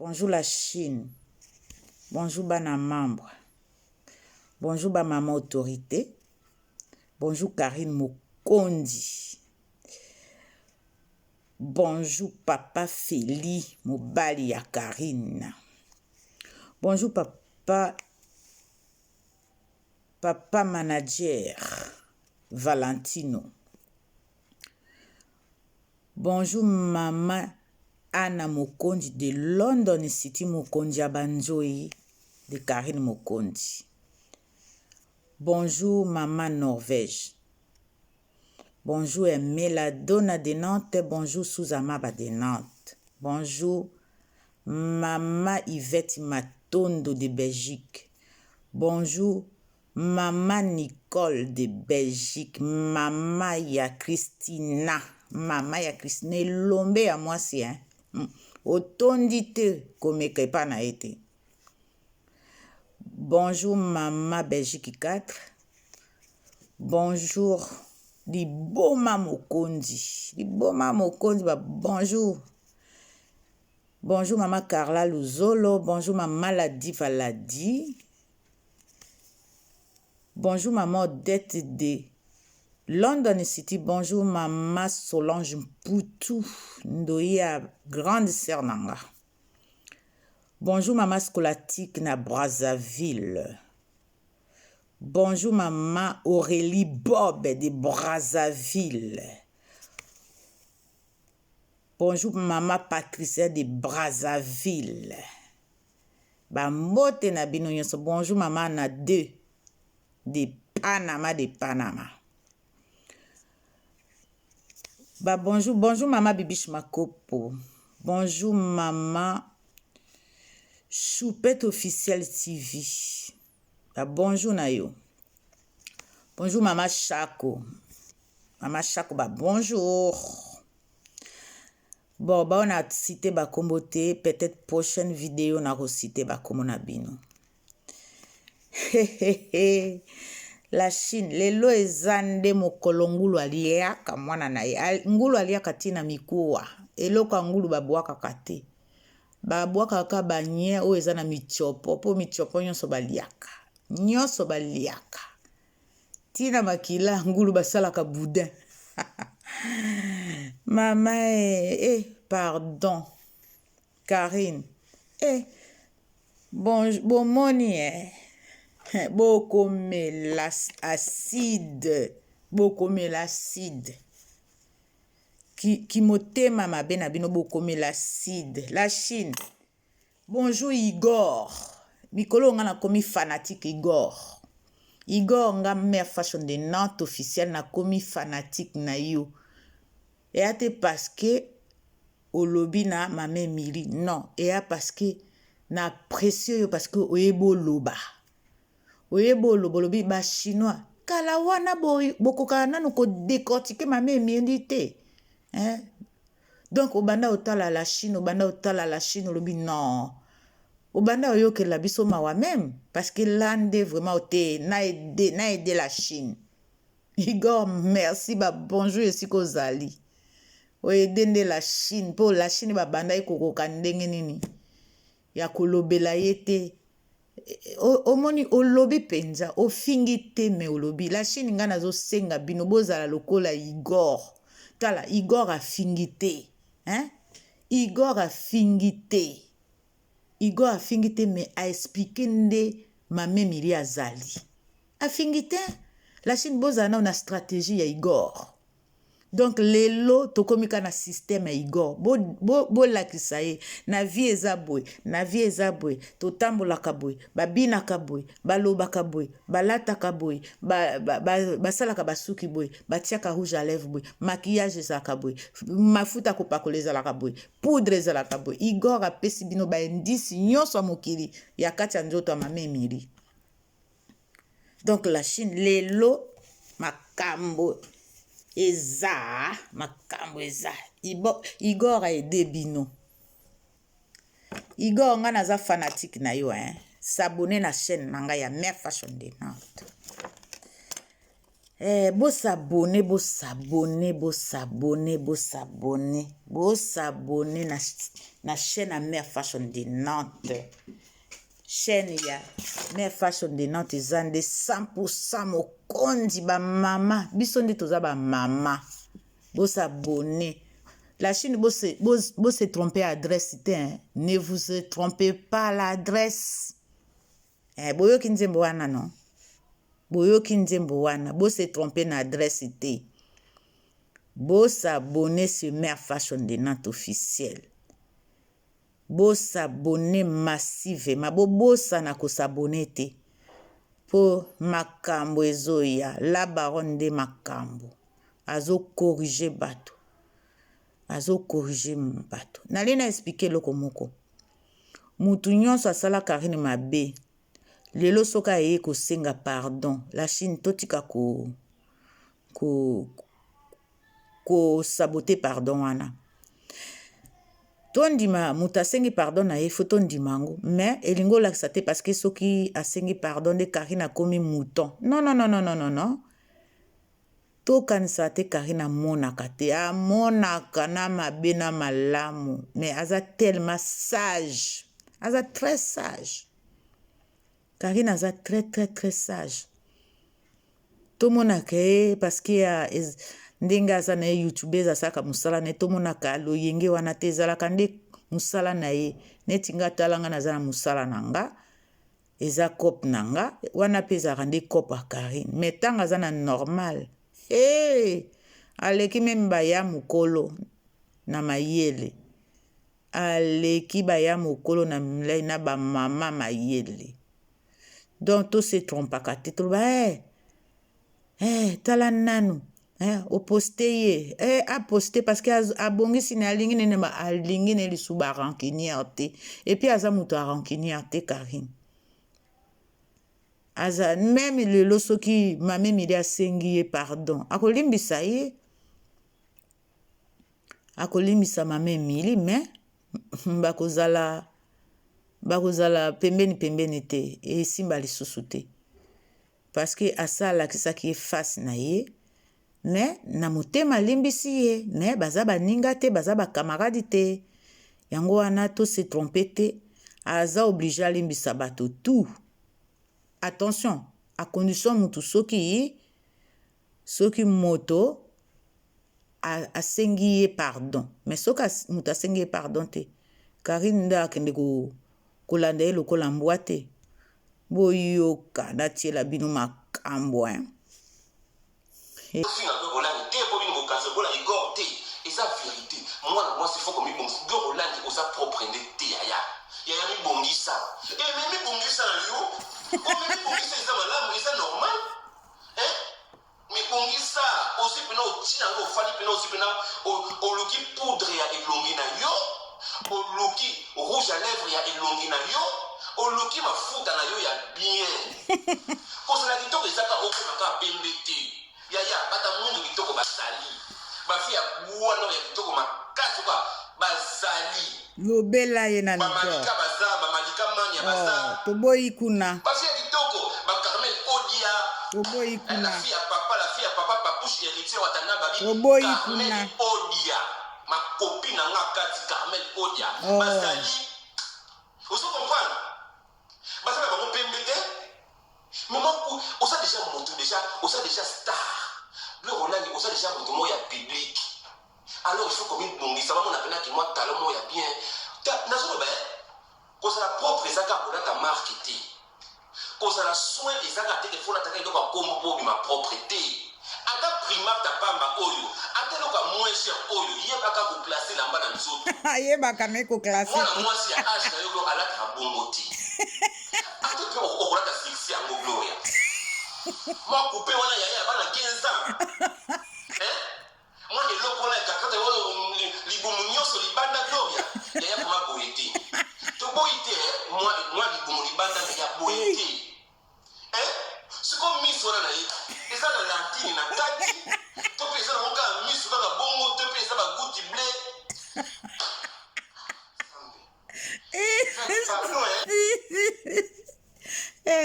Bonjour la Chine. Bonjour bana membre. Bonjour ba maman autorité. Bonjour Karine Mokondi. Bonjour papa Feli Mobali ya Karine. Bonjour papa manager Valentino. Bonjour maman Anna Mokondi de London City Mokondi Abanjoyi de Karine Mokondi. Bonjour maman Norvège. Bonjour Emela Donna de Nantes. Bonjour Souzamaba de Nantes. Bonjour maman Yvette Matondo de Belgique. Bonjour maman Nicole de Belgique. Maman ya Christina. Maman ya Christina Lombe à moi c'est hein. Otondite comme pas na été. Bonjour maman Belgique 4. Bonjour Liboma Mokondi. Liboma Mokondi bonjour. Bonjour maman Carla Luzolo. Bonjour maman Ladi Valadi. Bonjour maman Odette de London City. Bonjour maman Solange Poutou. Ndoya grande sœur nanga. Bonjour maman Scolatique na Brazzaville. Bonjour maman Aurélie Bob de Brazzaville. Bonjour maman Patricia de Brazzaville. Bamote na bino nyonso. Bonjour maman na 2 de Panama. Bonjour maman Bibiche Makopo. Bonjour maman Choupette officielle TV. Bonjour Nayo. Bonjour maman Chako. Maman Chako bonjour. Bon, on a cité Bakombote, peut-être prochaine vidéo on a cité Bakomona Bino. La Chine, lelo ezande mokolo ngulu aliaka mwana na ye. Ngulu aliaka tina mikuwa. Eloko ngulu babwaka kate. Babwaka ka banye o ezana michopo. Po michopo nyonso baliaka. Nyonso baliaka. Tina makila ngulu basalaka boudin. Maman, pardon. Karine. Bon moni, beaucoup mais l'acide. Beaucoup mais l'acide. Qui motema ma bena bino beaucoup mais l'acide. La Chine. Bonjour Igor. Mikolo ngana komi fanatique Igor. Igor nga mère fashion de Nantes officielle na komi fanatique na yo. Et ate parce que olobi na mame miri. Non. Et a parce que na précieux yo parce que oyebo loba. Oyebo loba lobi ba chinois. Kala wana bokoka nanu ko décortiquer mame miri te. Hein? Donc obanda otala la Chine, obanda otala la Chine lobi non. Obanda oyoke la biso mawa même parce que l'ande vraiment ote na aidé la Chine. Igor merci bonjour ici kozali. Oedende la Chine pour la Chine banda ekokoka ndenge nini ya kolobela yete omoni olobi penza ofingi te me olobi la Chine ngana zo senga bino bozala lokola Igor tala Igor afingi te hein Igor afingi te me a expliqué nde mame miri azali afingi te la Chine bozala na stratégie ya Igor. Donc lelo tokomika na système Igor bo lakisa ye na vie ezabwe totambola kabwe babina kabwe baloba kabwe balata kabwe basalaka basuki bwe batiaka rouge à lèvres bwe maquillage za kabwe mafuta kopakoleza la kabwe poudre za la kabwe Igor apesi bino ba indice nyonso mokili ya kati ya nzoto ya mame miri. Donc la Chine lelo makambo makambo eza Igor a aidé bino. Igor nga naza fanatique na yo hein. S'abonner na chaîne nanga ya Mère Fashion de Nantes. Vous s'abonner na chaîne à Mère Fashion de Nantes. Chaîne ya Mère Fashion de Nantes zande 100% mokondi ba mama. Biso nde toza ba mama. Vous s'abonner. La Chine, vous se trompez adresse, hein? Ne vous trompez pas l'adresse. Boyo kinzembo wana non? Boyo kinzembo wana, vous se trompez l'adresse. Vous s'abonner sur Mère Fashion de Nantes officiel. Vous s'abonner massivement. Vous sana ko s'abonner te. Pour makambo ezoya, la baronne de makambo. Azo corriger bateau. Azo corriger bateau. Nalina expliquer loko moko. Mutu nyonso asala Karine mabe. Lelo soka eye ko senga pardon. La Chine totika ko saboter pardon wana. Tondima mutu asengi pardon na ye faut ndimango. Mais elingo lakisa te parce que soki asengi pardon de Karine akomi mouton. Non. Tokanisa te Karine amonaka te. Amonaka na mabe na malamu. Mais aza tellement sage. Aza très sage. Karine aza très sage. Tomonaka ye parce que ndenga aza na YouTube asaka musala ne tomonaka loyenge wana te ezalaka nde musala na ye neti nga talanga naza na musala nanga eza cop nanga wana pe ezalaka nde cop a Karine mais tanga aza na normal aleki meme baya mokolo na mayele aleki baya mokolo na milai na bamama mayele donc to se trompaka te toloba tala nanu oposte ye aposte parce que abongisi na alingi nene ba alingi ne lisu ba rancunière te et puis aza mutu a rancunière te Karine aza même lelo soki mame mili asengi ye pardon akolimbisa ye akolimbisa mame mili mais bakozala pembeni te esimba lisusu te parce que asalakisaki ye face na ye mais na motema limbisi ye mais baza baninga te baza bakamaradi te yango wana to se trompe te aza oblige alimbisa bato tout attention à condition mutu soki moto asengi ye pardon mais soki mutu asengi ye pardon te Karine nde akende kolanda ye lokola mbwa te boyoka natiela bino makambo oluki rouge à lèvres ya elongi na yo oluki mafuta na yo ya bien kosala kitoko ezaka okomaka pembe te yaya bata mundu kitoko basali bafi ya bwana ya kitoko makasi kwa bazali lobela ye na bamalika baza bamalika mani ya baza toboyi kuna bafi ya kitoko bakarmel odia toboyi kuna la fille ya papa papouche héritier watana babi toboyi Carmel kuna odia ma copine nga kati Carmel odia bazali oso comprendre bazali ba pembe te mais moi osa déjà montu déjà star le Roland osa déjà montu moya public alors il faut comme une bongi ça va mon appela qui moi talent moya bien nazo ba kosa la propre ezaka pour ta marketing kosa la soin ezaka te faut nataka ndo ba kombo bo ma propreté ata primaire ta pamba oyo ata loka moins cher oyo yebaka ko placer lamba na nzoto yebaka me ko classer mwana mwasi ya age na yo alaka bongo te ata pe okolata sixi yango gloria moi coupé wana yaya bana 15 ans moi eloko na kakata yo libumu nyonso libanda gloria yaya koma boye te to boye te moi libumu libanda ya boye te siko miso wana na ye eza na lantine na kati to mpe eza na moka miso kaka bongo to mpe eza baguti ble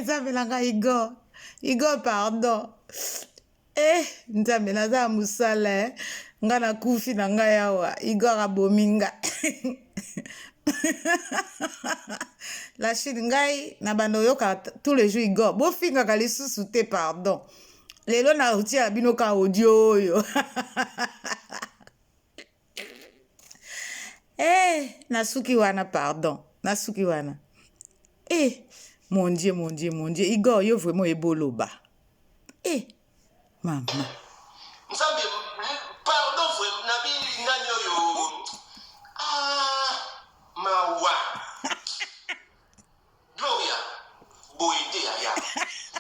nzambe nanga Igor pardon nzambe naza musala nga na kufi na ngai awa Igor abominga la Chine ngai na bando yoka tous les jours Igor bofingaka lisusu te pardon lelo na utia bino ka audio oyo nasuki wana pardon nasuki wana mon Dieu Igor yo vraiment eboloba mama nzambe pardon vraiment nabi ngani oyo mawa Gloria boyede ya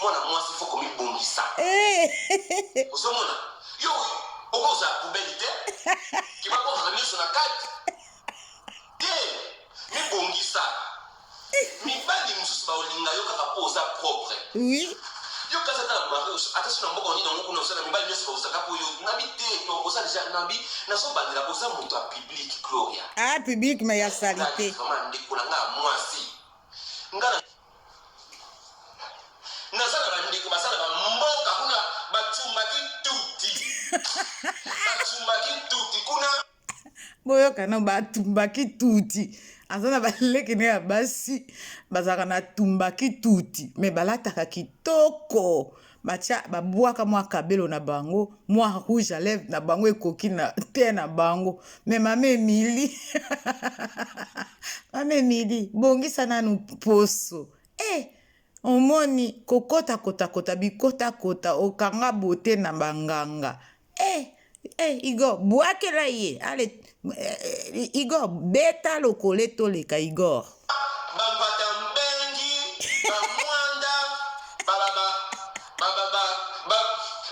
mwana mwasi fo komi bongisa osomona yo okoza poubelle te kiba ko remiso na kati mi bongisa mi bali mususu ba olinga yo kaka poza propre oui yo kasa ta mari attention na mboko ni na ngoko na mi bali nyose ba usaka po yo nabi te to oza déjà nabi na so bandela oza moto a public Gloria public mais ya salité vraiment ndeko na nga mwasi ngana nazala bandeko basala bamboka kuna batumaki tuti kuna boyoka na batumbaki tuti azana baleki ne ya basi bazaka na tumbaki tuti me balataka kitoko batia babwaka mwa kabelo na bango mwa rouge à lèvres na bango ekoki na te na bango me mama Emily mama Emily bongisa nanu poso omoni kokota bikota okanga bote na banganga Igor bwakela ye ale Igor beta lokole toleka Igor bambata mbengi bamwanda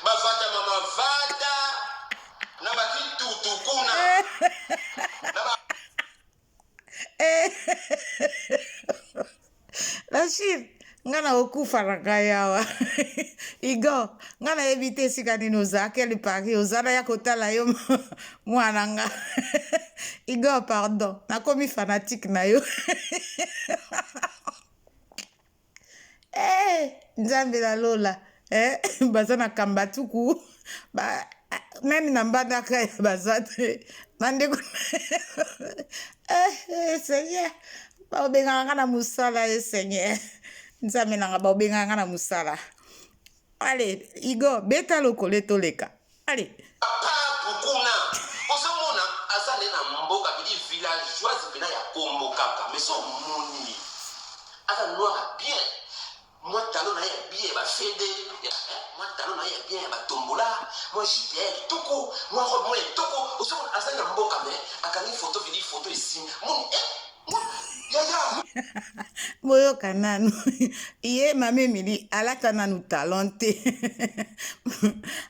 bavata mama vata na bakitutu kuna la Chine ngana okufa na kayawa Igor ngana evite sika nini ozakeli pari ozana ya kotala yo mwana nga Igor pardon nakomi fanatique na yo nzambe la lola baza na kamba tuku nani na mbandaka ya baza te nandeko Seigneur baobengaka na musala Seigneur nzambe nanga baobengaka na musala ale Igor beta lokole toleka ale kuna ozomona azale na mboka bidi villageoise pena ya Kombo kaka mais so moni aza noir bien moi talon na ya bien ba fede moi talon na ya bien ba tombola moi JPR toko moi robe moi toko ozomona azale na mboka mais akangi photo ici moni boyoka nanu ye mama Emily alata nanu talente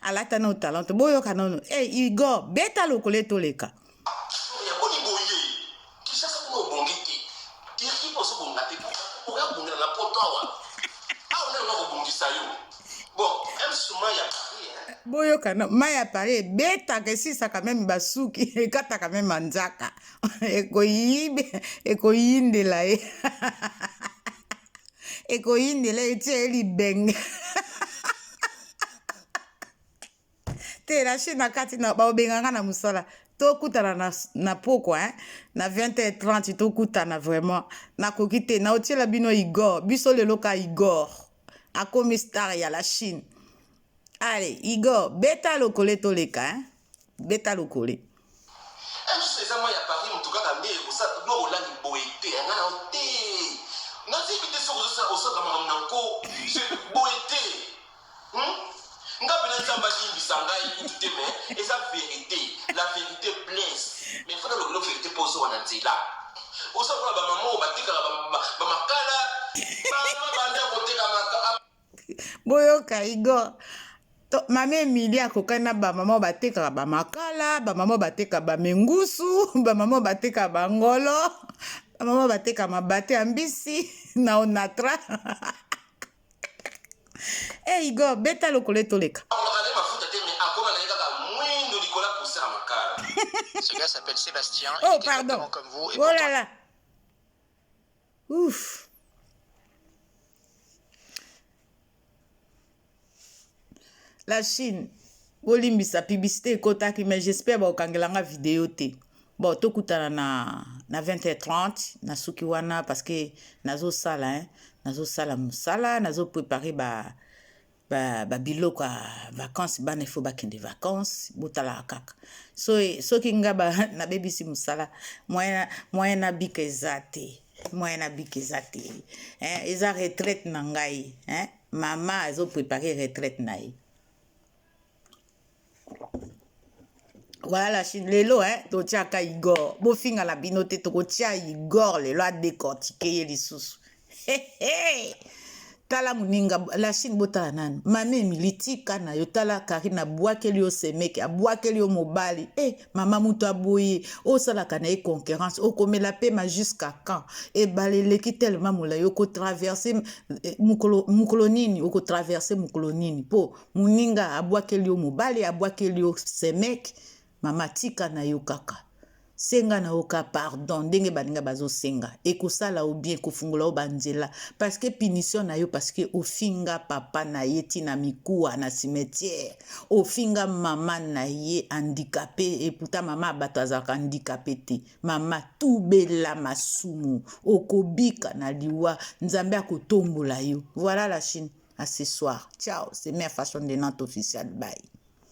alata nanu talente boyoka nanu Igor beta lokole toleka yakoni boye kishasa kuna obongete tiki poso bongate oya bongela na poto awa na kobongisa yo bon emsuma ya boyoka na maya pare betaka esisaka meme basuki ekataka meme manzaka ekoyindela ye ekoyindela etie elibenge te la Chine na kati na baobenganga na musala tokutana na poko na 20h30 tokutana vraiment nakoki te naotiela bino Igor biso lelo ka Igor akomi star ya la Chine. Allez, Igor, beta lokole toleka, beta lokole. C'est ça moi ya Paris en tout cas quand même ça no la ni boité ngana oté. Na zibite so ça kama nanko c'est boité. Ngapi na nzamba limbi sangai tout mais et ça la vérité blesse. Mais faut la vérité pose wana nzela. Osa kwa ba maman batika ba makala ba banda koteka makala. Boyoka Igor. Mama Emily akoka na bamama batekaka bamakala bamama bateka bamengusu bamama bateka bangolo bamama bateka mabate ya mbisi na onatra Igor beta lokole toleka Ce gars s'appelle Sébastien, oh il est pardon exactement comme vous et oh là là ouf la Chine bolimbisa publicité ekotaki mais j'espère baokangelanga vidéo te bon tokutana na 20h30 na suki wana parce que nazosala mosala nazopréparer biloko ya vacances bana ifo bakende vacances botalaka kaka soki nga nabebisi mosala moyen na bika eza te eza retraite na ngai mama azopréparer retraite na ye. Voilà la Chine. Lelo, totiaka Igor. Bofinga la binote tokotia Igor lelo a décortiquer les sous. Tala muninga la Chine botala nani. Mame militika na yo tala Karina boakeli yo semeke, aboakeli yo mobali. Mama muto aboye, o sala kana e concurrence, o komela pema jusqu'à quand? E baleleki tellement mula yo ko traverser mukolonini, o ko traverser mukolonini po muninga aboakeli yo mobali, aboakeli yo semeke. Mama tika na yo kaka senga na oka pardon ndenge baninga bazo senga ekosala ou bien kofungula o banzela parce que punition na yo parce que ofinga papa na ye tina mikuwa na cimetière ofinga mama na ye handicapé et pourtant mama abato azaka handicapé te mama tubela masumu okobika na liwa nzambe akotombola yo. Voilà la Chine à ce soir. Ciao, c'est ma façon de notre officiel. Bye.